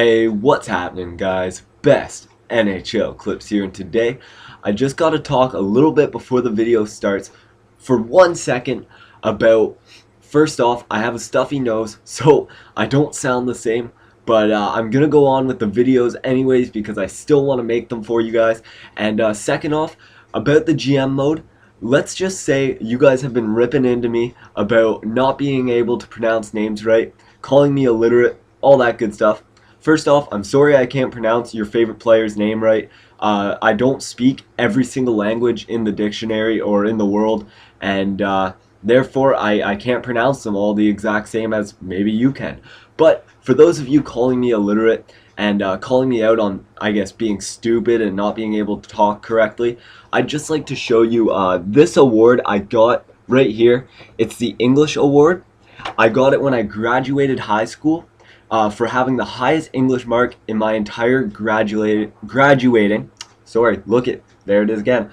Hey, what's happening, guys? Best NHL clips here, and today I just got to talk a little bit before the video starts for 1 second about, first off, I have a stuffy nose, so I don't sound the same, but I'm gonna go on with the videos anyways because I still want to make them for you guys. And second off, about the GM mode, let's just say you guys have been ripping into me about not being able to pronounce names right, calling me illiterate, all that good stuff. First off, I'm sorry I can't pronounce your favorite player's name right. I don't speak every single language in the dictionary or in the world, and therefore I can't pronounce them all the exact same as maybe you can. But for those of you calling me illiterate and calling me out on, I guess, being stupid and not being able to talk correctly, I'd just like to show you this award I got right here. It's the English award. I got it when I graduated high school. For having the highest English mark in my entire graduating, sorry, look it, there it is again,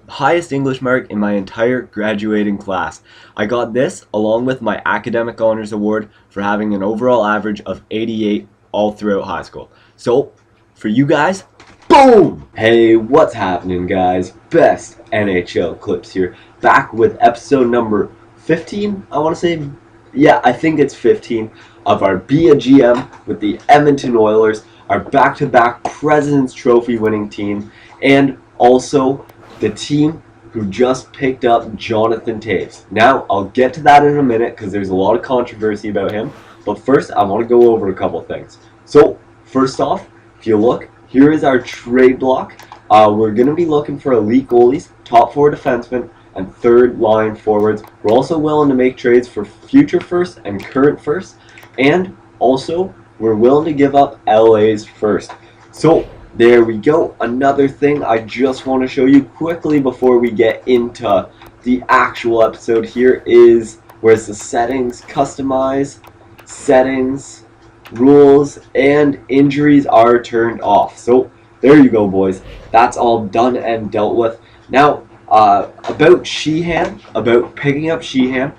highest English mark in my entire graduating class. I got this along with my academic honors award for having an overall average of 88 all throughout high school. So, for you guys, boom! Hey, what's happening, guys? Best NHL clips here, back with episode number 15, I want to say. Yeah, I think it's 15 of our Be a GM with the Edmonton Oilers, our back-to-back President's Trophy winning team, and also the team who just picked up Jonathan Toews. Now, I'll get to that in a minute because there's a lot of controversy about him, but first I want to go over a couple things. So, first off, if you look, here is our trade block. We're going to be looking for elite goalies, top 4 defensemen, and third line forwards. We're also willing to make trades for future first and current first, and also we're willing to give up LA's first. So there we go. Another thing I just want to show you quickly before we get into the actual episode here is where's the settings, customize, settings, rules, and injuries are turned off. So there you go, boys. That's all done and dealt with. Now, about Sheehan, about picking up Sheehan,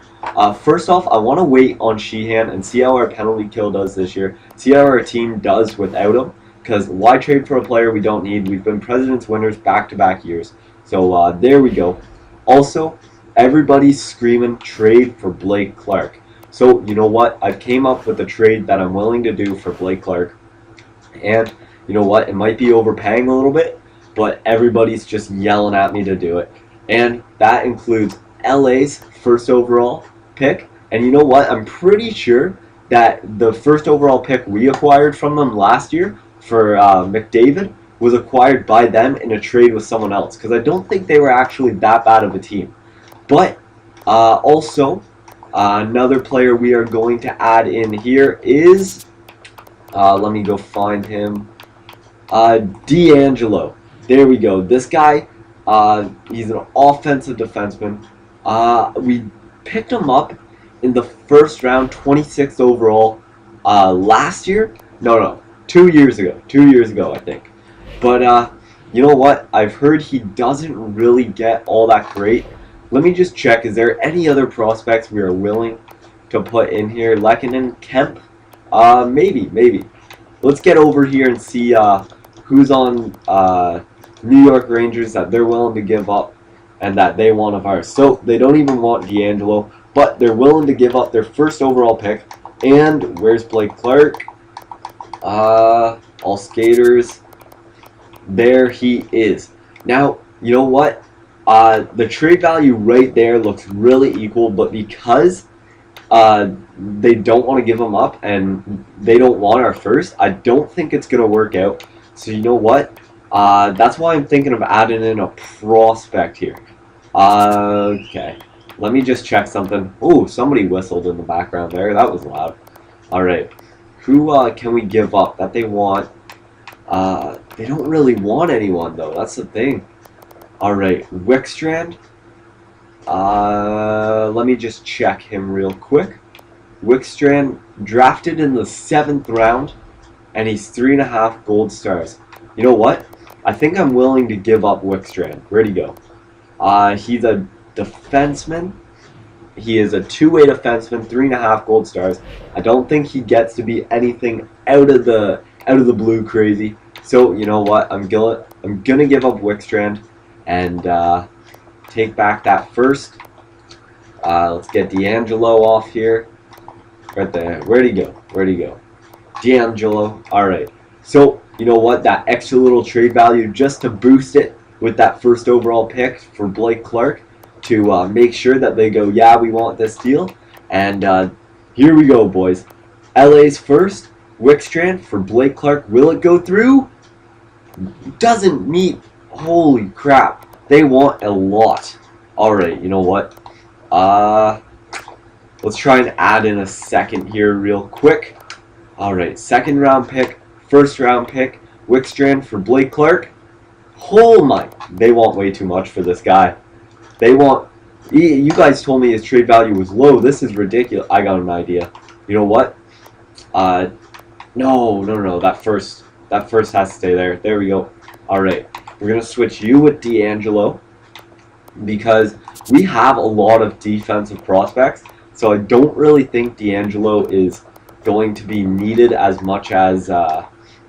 first off, I want to wait on Sheehan and see how our penalty kill does this year, see how our team does without him, because why trade for a player we don't need? We've been President's winners back-to-back years, so there we go. Also, everybody's screaming trade for Blake Clark. So, you know what? I've came up with a trade that I'm willing to do for Blake Clark, and you know what? It might be overpaying a little bit, but everybody's just yelling at me to do it. And that includes LA's first overall pick. And you know what? I'm pretty sure that the first overall pick we acquired from them last year for McDavid was acquired by them in a trade with someone else, because I don't think they were actually that bad of a team. But also, another player we are going to add in here is, let me go find him, D'Angelo. There we go. This guy, he's an offensive defenseman. We picked him up in the first round, 26th overall, last year. No, 2 years ago. 2 years ago, I think. But you know what? I've heard he doesn't really get all that great. Let me just check. Is there any other prospects we are willing to put in here? Lehkonen, Kemp? Maybe. Let's get over here and see who's on New York Rangers that they're willing to give up and that they want of ours. So they don't even want D'Angelo, but they're willing to give up their first overall pick. And where's Blake Clark? All skaters. There he is. Now, you know what? The trade value right there looks really equal, but because they don't want to give them up and they don't want our first, I don't think it's going to work out. So you know what? That's why I'm thinking of adding in a prospect here. Okay. Let me just check something. Oh, somebody whistled in the background there. That was loud. Alright. Who can we give up that they want? They don't really want anyone, though. That's the thing. Alright. Wickstrand. Let me just check him real quick. Wickstrand, drafted in the 7th round, and he's 3.5 gold stars. You know what? I think I'm willing to give up Wickstrand. Where'd he go? He's a defenseman. He is a two-way defenseman, 3.5 gold stars. I don't think he gets to be anything out of the blue crazy. So you know what? I'm gonna give up Wickstrand and take back that first. Let's get D'Angelo off here. Right there. Where'd he go? Where'd he go? D'Angelo. Alright. So, you know what? That extra little trade value just to boost it with that first overall pick for Blake Clark to make sure that they go, yeah, we want this deal. And here we go, boys. LA's first. Wickstrand for Blake Clark. Will it go through? Doesn't meet. Holy crap. They want a lot. Alright, you know what? Let's try and add in a second here real quick. Alright, second round pick, first round pick, Wickstrand for Blake Clark. Oh my, they want way too much for this guy. They want, you guys told me his trade value was low. This is ridiculous. I got an idea. You know what? No, that first has to stay there. There we go. Alright, we're going to switch you with D'Angelo because we have a lot of defensive prospects. So I don't really think D'Angelo is going to be needed as much as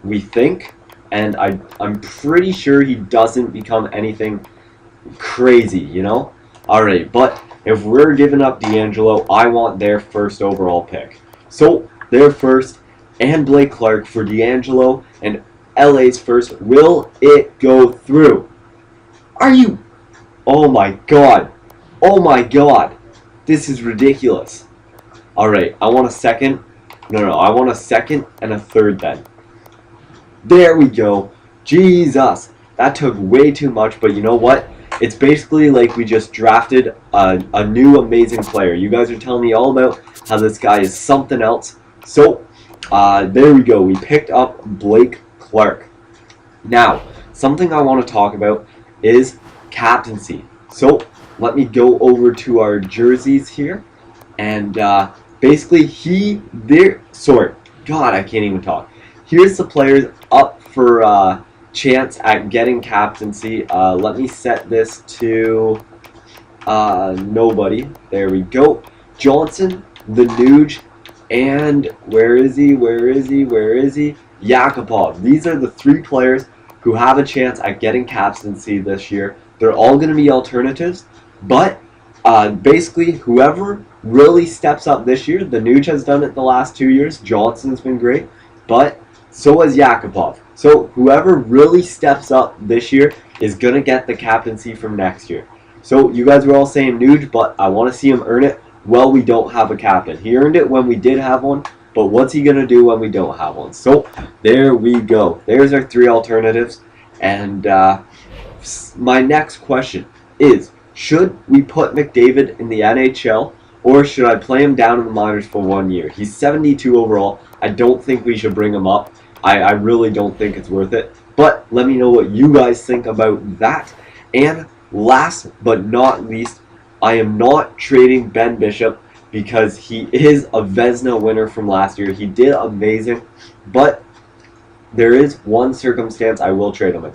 we think. And I'm pretty sure he doesn't become anything crazy, you know? Alright, but if we're giving up D'Angelo, I want their first overall pick. So, their first and Blake Clark for D'Angelo and LA's first. Will it go through? Are you... Oh my god. Oh my god. This is ridiculous. Alright, I want a second. No, I want a second and a third then. There we go. Jesus. That took way too much, but you know what? It's basically like we just drafted a new amazing player. You guys are telling me all about how this guy is something else. So, there we go. We picked up Blake Clark. Now, something I want to talk about is captaincy. So, let me go over to our jerseys here. And basically, God, I can't even talk. Here's the players up for chance at getting captaincy. Let me set this to nobody. There we go. Johnson, the Nuge, and where is he? Yakupov. These are the three players who have a chance at getting captaincy this year. They're all going to be alternatives, but basically whoever really steps up this year, the Nuge has done it the last 2 years. Johnson's been great, but so has Yakupov. So whoever really steps up this year is going to get the captaincy from next year. So you guys were all saying Nuge, but I want to see him earn it. Well, we don't have a captain. He earned it when we did have one, but what's he going to do when we don't have one? So there we go. There's our three alternatives. And my next question is, should we put McDavid in the NHL, or should I play him down in the minors for 1 year? He's 72 overall. I don't think we should bring him up. I really don't think it's worth it. But let me know what you guys think about that. And last but not least, I am not trading Ben Bishop because he is a Vezina winner from last year. He did amazing, but there is one circumstance I will trade him in.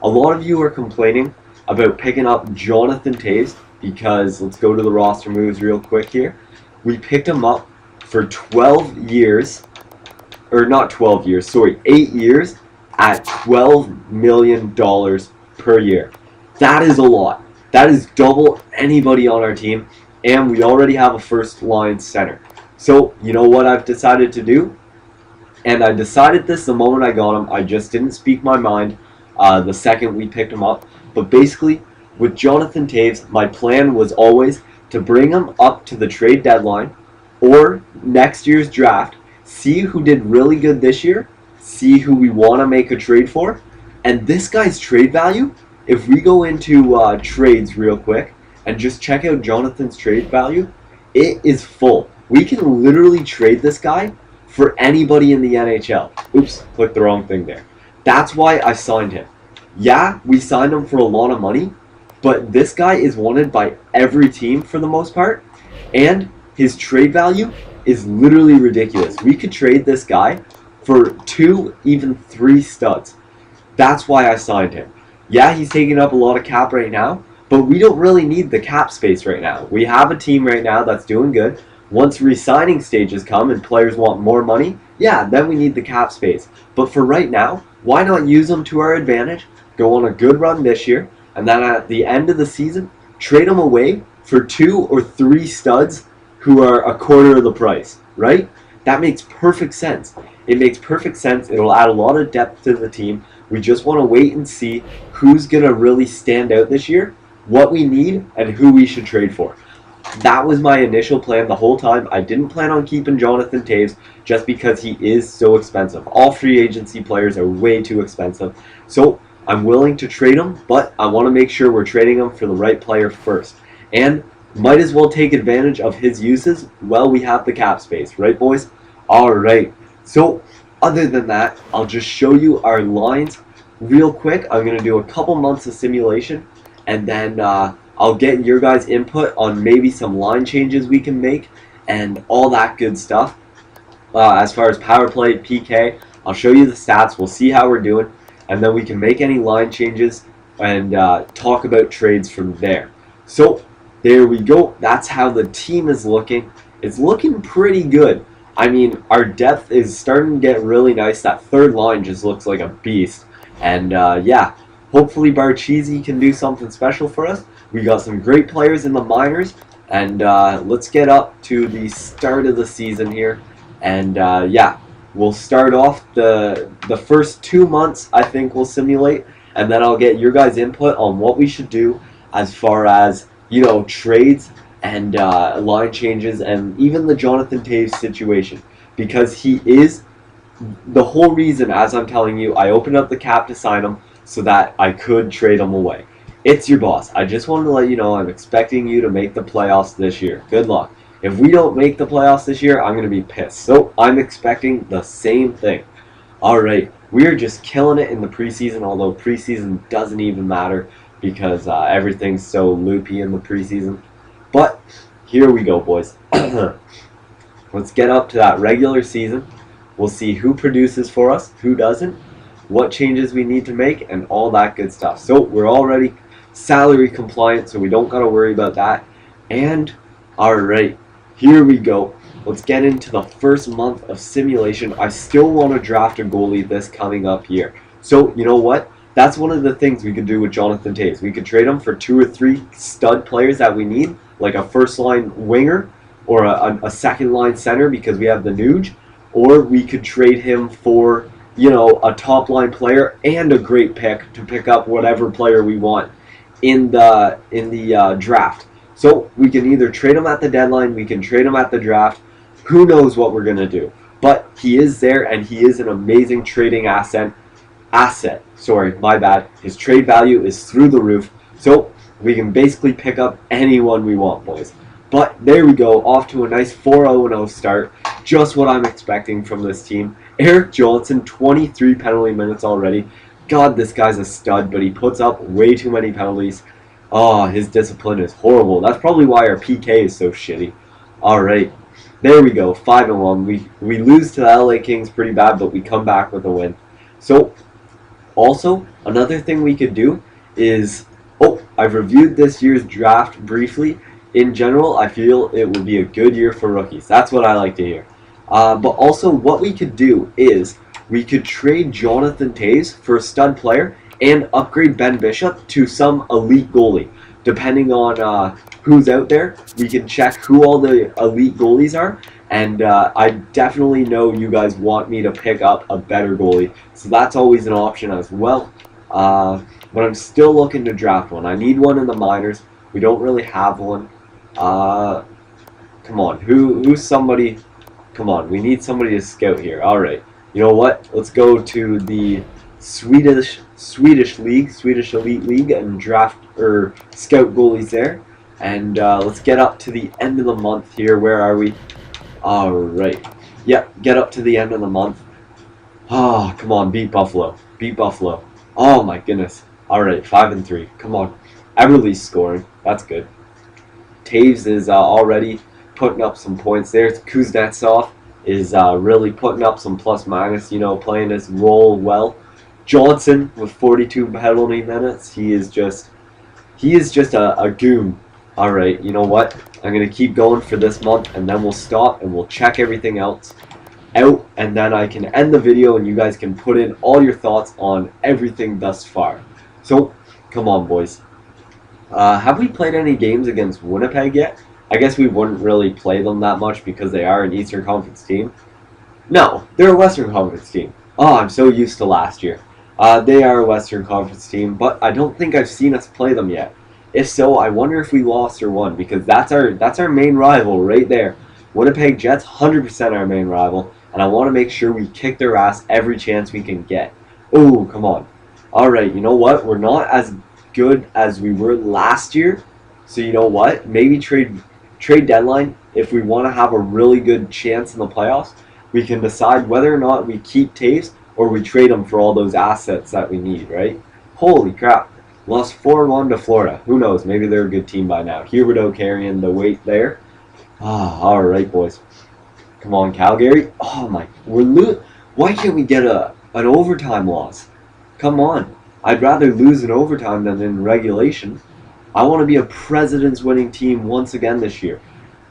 A lot of you are complaining about picking up Jonathan Toews because, let's go to the roster moves real quick here. We picked him up for 12 years, or not 12 years, sorry, 8 years at $12 million per year. That is a lot. That is double anybody on our team, and we already have a first line center. So, you know what I've decided to do? And I decided this the moment I got him. I just didn't speak my mind the second we picked him up. But basically, with Jonathan Toews, my plan was always to bring him up to the trade deadline or next year's draft, see who did really good this year, see who we want to make a trade for, and this guy's trade value, if we go into trades real quick and just check out Jonathan's trade value, it is full. We can literally trade this guy for anybody in the NHL. Oops, clicked the wrong thing there. That's why I signed him. Yeah, we signed him for a lot of money, but this guy is wanted by every team for the most part, and his trade value is literally ridiculous. We could trade this guy for 2, even 3 studs. That's why I signed him. Yeah, he's taking up a lot of cap right now, but we don't really need the cap space right now. We have a team right now that's doing good. Once re-signing stages come and players want more money, yeah, then we need the cap space. But for right now, why not use them to our advantage, go on a good run this year, and then at the end of the season, trade them away for 2 or 3 studs who are a quarter of the price, right? That makes perfect sense. It makes perfect sense. It'll add a lot of depth to the team. We just want to wait and see who's going to really stand out this year, what we need, and who we should trade for. That was my initial plan the whole time. I didn't plan on keeping Jonathan Toews just because he is so expensive. All free agency players are way too expensive. So I'm willing to trade him, but I want to make sure we're trading him for the right player first. And might as well take advantage of his uses while we have the cap space. Right, boys? All right. So other than that, I'll just show you our lines real quick. I'm going to do a couple months of simulation, and then I'll get your guys' input on maybe some line changes we can make and all that good stuff. As far as power play, PK, I'll show you the stats. We'll see how we're doing, and then we can make any line changes and talk about trades from there. So there we go. That's how the team is looking. It's looking pretty good. I mean, our depth is starting to get really nice. That third line just looks like a beast. And yeah, hopefully Barcheesi can do something special for us. We got some great players in the minors. And let's get up to the start of the season here. And yeah, we'll start off the first 2 months, I think we'll simulate. And then I'll get your guys' input on what we should do as far as, you know, trades and line changes, and even the Jonathan Toews situation, because he is the whole reason, as I'm telling you, I opened up the cap to sign him so that I could trade him away. It's your boss. I just wanted to let you know I'm expecting you to make the playoffs this year. Good luck. If we don't make the playoffs this year, I'm going to be pissed. So I'm expecting the same thing. All right, we are just killing it in the preseason, although preseason doesn't even matter because everything's so loopy in the preseason. But here we go, boys. Let's get up to that regular season. We'll see who produces for us, who doesn't, what changes we need to make, and all that good stuff. So we're already salary compliant, so we don't got to worry about that. And all right, here we go. Let's get into the first month of simulation. I still want to draft a goalie this coming up year. So you know what? That's one of the things we could do with Jonathan Toews. We could trade him for 2 or 3 stud players that we need, like a first-line winger or a second-line center because we have the Nuge, or we could trade him for, you know, a top-line player and a great pick to pick up whatever player we want in the draft. So we can either trade him at the deadline, we can trade him at the draft. Who knows what we're going to do. But he is there, and he is an amazing trading asset. Sorry, my bad. His trade value is through the roof. So we can basically pick up anyone we want, boys. But there we go, off to a nice 4-0-0 start. Just what I'm expecting from this team. Erik Johnson, 23 penalty minutes already. God, this guy's a stud, but he puts up way too many penalties. Oh, his discipline is horrible. That's probably why our PK is so shitty. Alright, there we go, 5-1. We lose to the LA Kings pretty bad, but we come back with a win. So, also, another thing we could do is, I've reviewed this year's draft briefly. In general, I feel it would be a good year for rookies. That's what I like to hear. But also, what we could do is we could trade Jonathan Toews for a stud player and upgrade Ben Bishop to some elite goalie. Depending on who's out there, we can check who all the elite goalies are. And I definitely know you guys want me to pick up a better goalie. So that's always an option as well. But I'm still looking to draft one. I need one in the minors. We don't really have one. Come on, who's somebody? Come on, we need somebody to scout here. All right, you know what? Let's go to the Swedish league, Swedish Elite League, and draft or scout goalies there. And let's get up to the end of the month here. Where are we? All right. Yep, get up to the end of the month. Oh, come on, beat Buffalo. Beat Buffalo. Oh my goodness. All right, 5-3. Come on. Everly's scoring. That's good. Toews is already putting up some points there. Kuznetsov is really putting up some plus minus, you know, playing his role well. Johnson with 42 penalty minutes. He is just a goon. All right, you know what? I'm going to keep going for this month, and then we'll stop, and we'll check everything else. out, and then I can end the video and you guys can put in all your thoughts on everything thus far. So, come on, boys. Have we played any games against Winnipeg yet? I guess we wouldn't really play them that much because they are an Eastern Conference team. No, they're a Western Conference team. Oh, I'm so used to last year. They are a Western Conference team, but I don't think I've seen us play them yet. If so, I wonder if we lost or won, because that's our main rival right there. Winnipeg Jets, 100% our main rival, and I want to make sure we kick their ass every chance we can get. Oh, come on. All right, you know what? We're not as good as we were last year, so you know what? Maybe trade deadline, if we want to have a really good chance in the playoffs, we can decide whether or not we keep Toews or we trade him for all those assets that we need, right? Holy crap. Lost 4-1 to Florida. Who knows? Maybe they're a good team by now. Huberdeau carrying the weight there. All right, boys. Come on, Calgary. Oh, my. Why can't we get an overtime loss? Come on. I'd rather lose in overtime than in regulation. I want to be a President's winning team once again this year.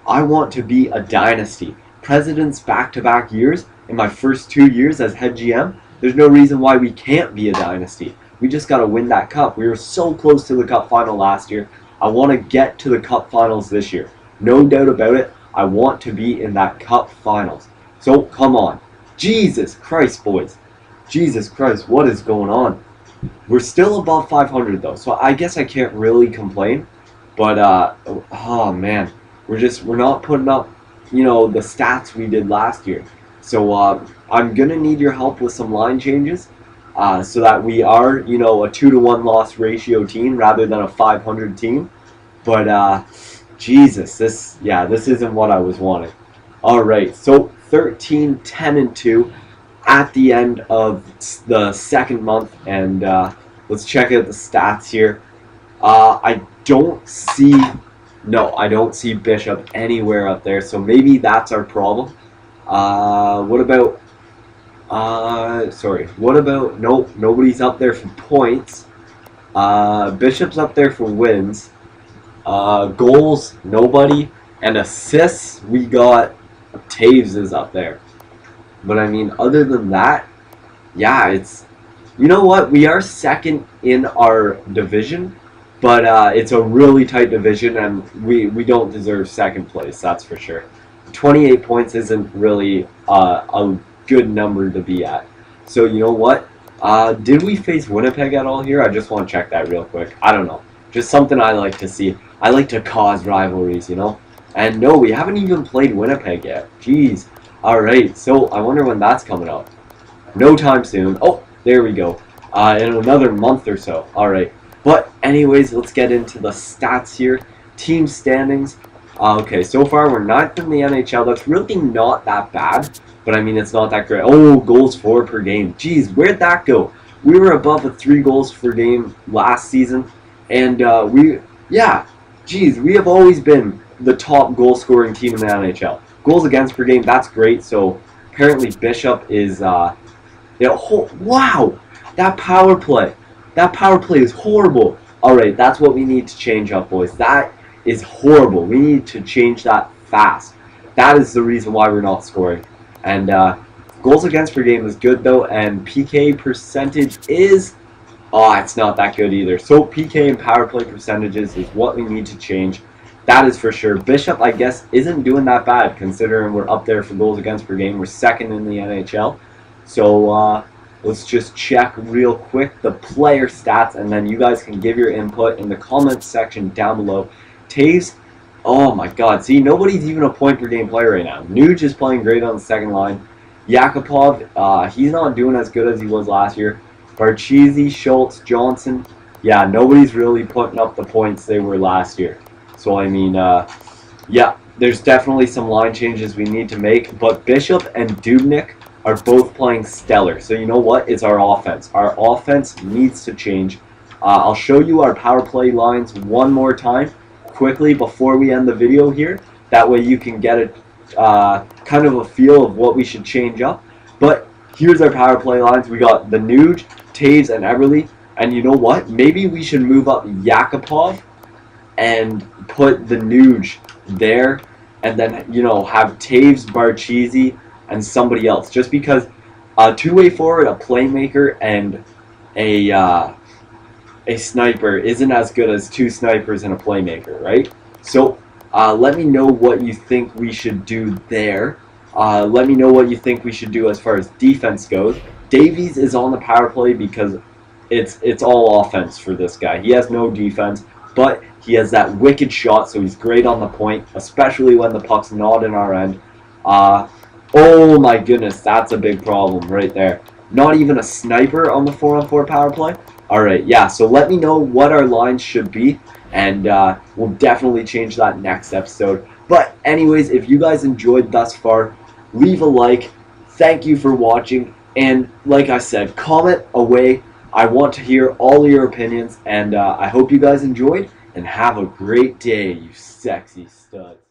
I want to be a dynasty. President's back-to-back years, in my first 2 years as head GM, there's no reason why we can't be a dynasty. We just got to win that cup. We were so close to the cup final last year. I want to get to the cup finals this year. No doubt about it. I want to be in that cup finals. So, come on. Jesus Christ, boys. Jesus Christ, what is going on? We're still above 500 though, so I guess I can't really complain. But oh man, we're not putting up, you know, the stats we did last year. So I'm gonna need your help with some line changes, so that we are, you know, a 2-to-1 loss ratio team rather than a 500 team. But Jesus, this isn't what I was wanting. All right, so 13, 10, and 2. At the end of the second month, and let's check out the stats here. I don't see Bishop anywhere up there, so maybe that's our problem. What about nope, nobody's up there for points. Bishop's up there for wins. Goals, nobody, and assists, we got Toews is up there. But I mean, other than that, yeah, it's, you know what, we are second in our division, but it's a really tight division, and we don't deserve second place, that's for sure. 28 points isn't really a good number to be at. So you know what, did we face Winnipeg at all here? I just want to check that real quick. I don't know, just something I like to see. I like to cause rivalries, you know. And no, we haven't even played Winnipeg yet. Jeez. Alright, so I wonder when that's coming up. No time soon. Oh, there we go. In another month or so. Alright. But anyways, let's get into the stats here. Team standings. Okay, so far we're 9th in the NHL. That's really not that bad. But I mean, it's not that great. Oh, goals for per game. Jeez, where'd that go? We were above a 3 goals per game last season. And we have always been the top goal scoring team in the NHL. Goals against per game, that's great. So apparently Bishop is, wow, that power play is horrible. All right, that's what we need to change up, boys. That is horrible. We need to change that fast. That is the reason why we're not scoring. And goals against per game is good though, and PK percentage is, it's not that good either. So PK and power play percentages is what we need to change. That is for sure. Bishop, I guess, isn't doing that bad considering we're up there for goals against per game. We're second in the NHL. So let's just check real quick the player stats, and then you guys can give your input in the comments section down below. Toews, oh my god. See, nobody's even a point per game player right now. Nuge is playing great on the second line. Yakupov, he's not doing as good as he was last year. Barchese, Schultz, Johnson, yeah, nobody's really putting up the points they were last year. So, I mean, yeah, there's definitely some line changes we need to make. But Bishop and Dubnyk are both playing stellar. So, you know what? It's our offense. Our offense needs to change. I'll show you our power play lines one more time quickly before we end the video here. That way you can get a kind of a feel of what we should change up. But here's our power play lines. We got the Nuge, Toews, and Eberle. And you know what? Maybe we should move up Yakupov and put the Nuge there, and then, you know, have Toews, Barchese, and somebody else. Just because a two-way forward, a playmaker, and a sniper isn't as good as two snipers and a playmaker, right? So let me know what you think we should do there. Let me know what you think we should do as far as defense goes. Davies is on the power play because it's all offense for this guy. He has no defense, but he has that wicked shot, so he's great on the point, especially when the puck's not in our end. Oh my goodness, that's a big problem right there. Not even a sniper on the 4-on-4 power play. Alright, yeah, so let me know what our lines should be, and we'll definitely change that next episode. But anyways, if you guys enjoyed thus far, leave a like. Thank you for watching, and like I said, comment away. I want to hear all your opinions, and I hope you guys enjoyed, and have a great day, you sexy studs.